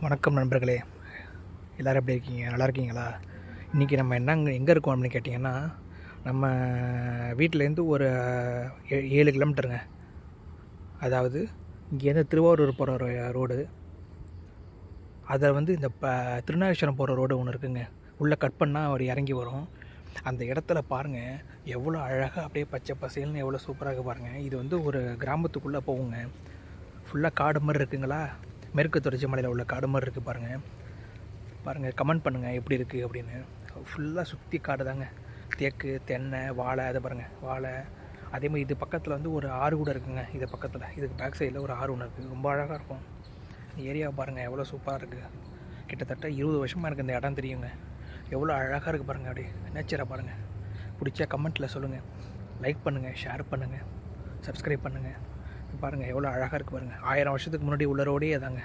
வணக்கம் நண்பர்களே, எல்லோரும் எப்படி இருக்கீங்க? நல்லா இருக்கீங்களா? இன்றைக்கி நம்ம எங்கே இருக்கோம் அப்படின்னு கேட்டிங்கன்னா, நம்ம வீட்டிலேருந்து ஒரு 7 கிலோமீட்டருங்க. அதாவது இங்கேருந்து திருவாரூர் போகிற ரோடு. அதில் இந்த திருநாகேஸ்வரம் போகிற ரோடு ஒன்று இருக்குங்க. உள்ளே கட் பண்ணால் ஒரு இறங்கி வரும். அந்த இடத்துல பாருங்கள், எவ்வளோ அழகாக அப்படியே பச்சை பசேல்னு எவ்வளோ சூப்பராக இருக்குது பாருங்கள். இது ஒரு கிராமத்துக்குள்ளே போகுங்க. ஃபுல்லாக காடு மாதிரி இருக்குங்களா? மேற்கு தொடர்ச்சி மலையில் உள்ள காடு மாதிரி இருக்குது பாருங்கள். கமெண்ட் பண்ணுங்கள் எப்படி இருக்குது அப்படின்னு. ஃபுல்லாக சுற்றி காடு தாங்க. தேக்கு, தென்னை, வாழை. அதை பாருங்கள், வாழை. அதேமாதிரி இது பக்கத்தில் ஒரு ஆறு கூட இருக்குங்க. இது பக்கத்தில் இதுக்கு பேக் சைடில் ஒரு ஆறு ஒன்று இருக்குது. ரொம்ப அழகாக இருக்கும். ஏரியாவை பாருங்கள், எவ்வளோ சூப்பராக இருக்குது. கிட்டத்தட்ட 20 வருஷமாக எனக்கு இந்த இடம் தெரியுங்க. எவ்வளோ அழகாக இருக்குது பாருங்கள். அப்படியே நேச்சராக பாருங்கள். பிடிச்சா கமெண்ட்டில் சொல்லுங்கள். லைக் பண்ணுங்கள், ஷேர் பண்ணுங்கள், சப்ஸ்கிரைப் பண்ணுங்கள். பாருங்கள் எவ்வளோ அழகாக இருக்குது பாருங்கள். 1000 வருஷத்துக்கு முன்னாடி உள்ள ரோடே அதாங்க.